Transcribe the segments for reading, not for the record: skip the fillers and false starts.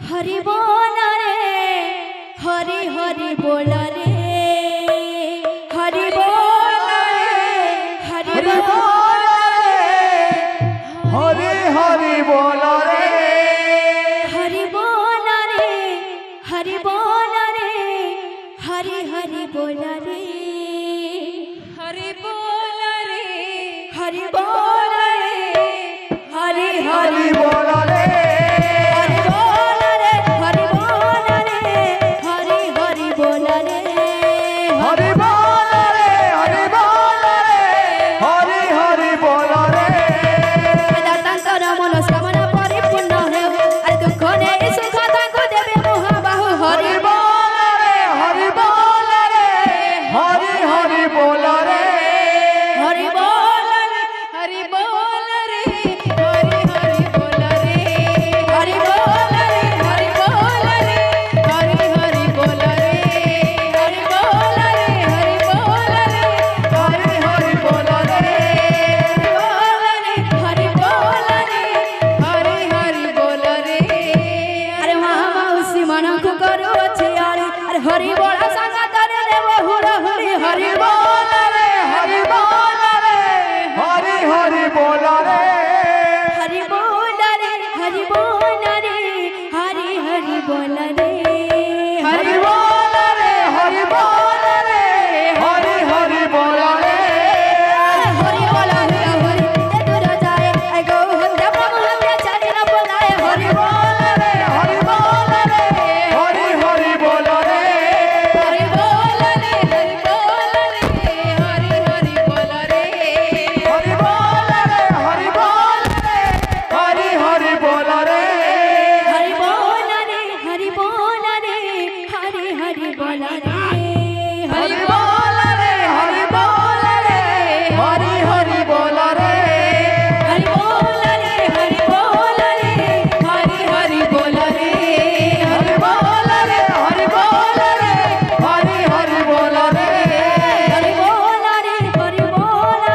हरि बोल रे हरि हरि बोल रे हरि बोल रे हरि बोल हरि हरि बोल रे हरि बोल रे हरि बोल रे हरि हरि बोल रे हरि बोल रे हरि बोल रे हरि हरि बोल रे हरि बोल संगा तारे रे बहुरा हरि हरि बोल रे हरि बोल रे हरि हरि बोल रे हरि बोल रे हरि बोल रे हरि हरि बोल रे हरि बोल रे हरि बोल रे हरि हरि बोल रे हरि बोल रे हरि ते दूर जाए आई गो हंदा प्रभु हंदा चली न बोलाए हरि बोल रे हरि बोल रे हरि हरि बोल रे हरि बोल रे हरि बोल रे हरि हरि बोल रे हरि बोल रे हरि बोल रे हरि हरि बोल रे हरि बोल रे हरि बोल रे हरि हरि बोल रे हरि बोल रे हरि बोल रे हरि हरि बोल रे हरि बोल रे हरि बोल रे हरि हरि बोल रे हरि बोल रे हरि बोल रे हरि हरि बोल रे हरि बोल रे हरि बोल रे हरि हरि बोल रे हरि बोल रे हरि बोल रे हरि हरि बोल रे हरि बोल रे हरि बोल रे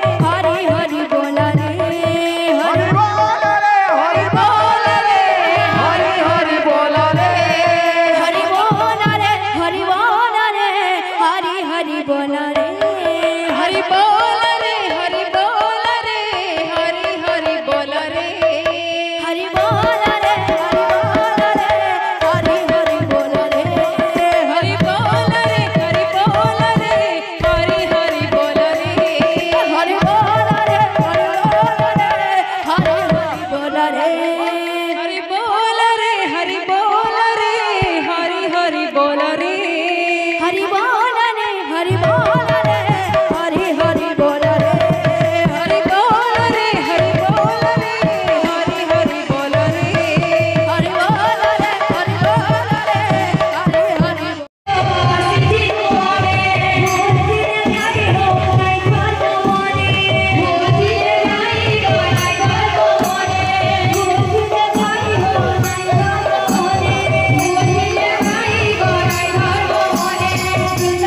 हरि हरि बोल रे हरि बोल रे हरि बोल रे हरि हरि बोल रे हरि बोल रे हरि बोल रे हरि बोल रे हरि बोल रे हरि हरि बोल रे हरि बोल रे हरि हरि बोल रे हरि बोल रे हरि बोल रे हरि हरि बोल रे हरि बोल रे हरि बोल रे हरि हरि बोल रे हरि बोल रे हरि बोल रे हरि हरि बोल रे हरि बोल रे हरि बोल रे हरि हरि सिद्धि मोरे मोदी नाई हो नाई को मोरे मोदी नाई हो नाई को मोरे मोदी नाई हो नाई को मोरे मोदी नाई हो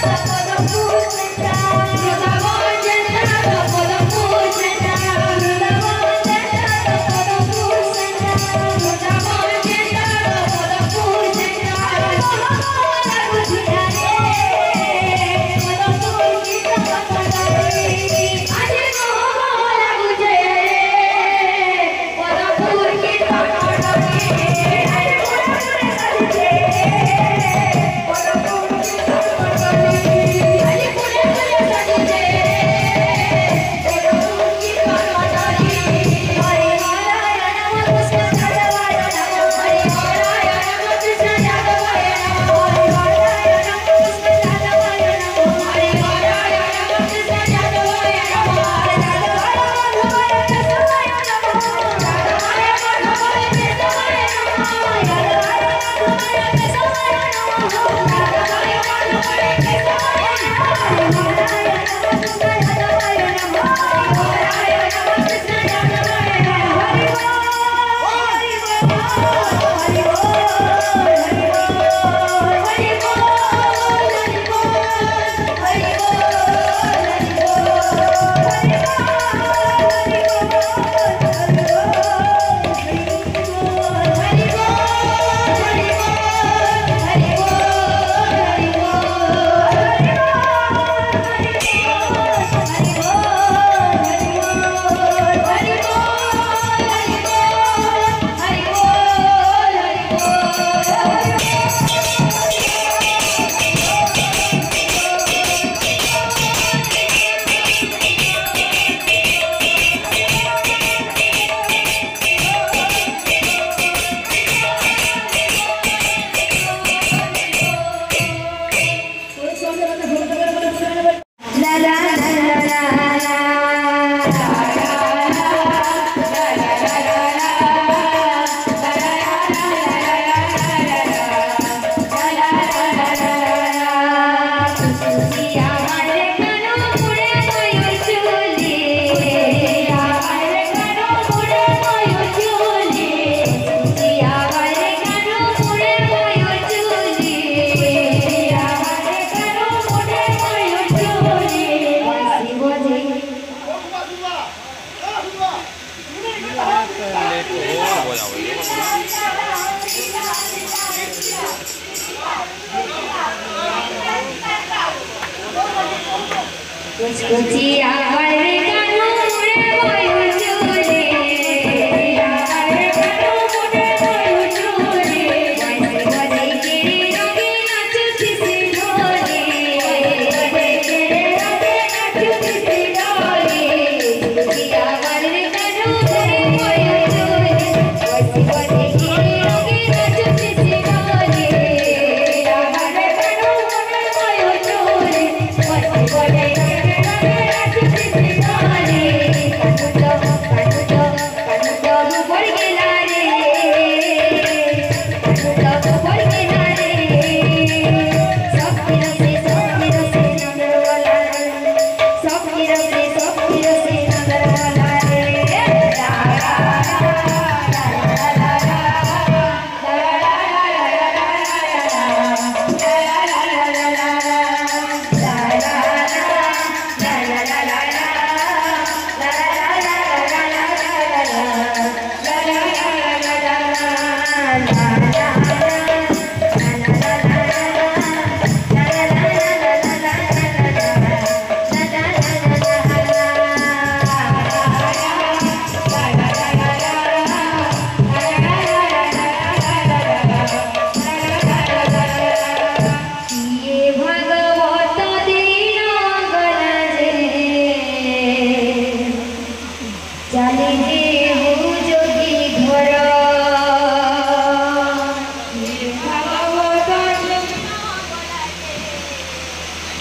नाई को मोरे कुछ कुछ आवर कानू मुरे वायु चूले आवर कानू मुरे वायु चूले वैसे बजे के रंगे नाचू किसी ढोले बजे के रंगे नाचू किसी ढोले कुछ आवर कानू मुरे वायु चूले वैसे बजे के रंगे नाचू किसी ढोले आवर कानू मुरे वायु चूले वैसे बजे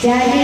jadi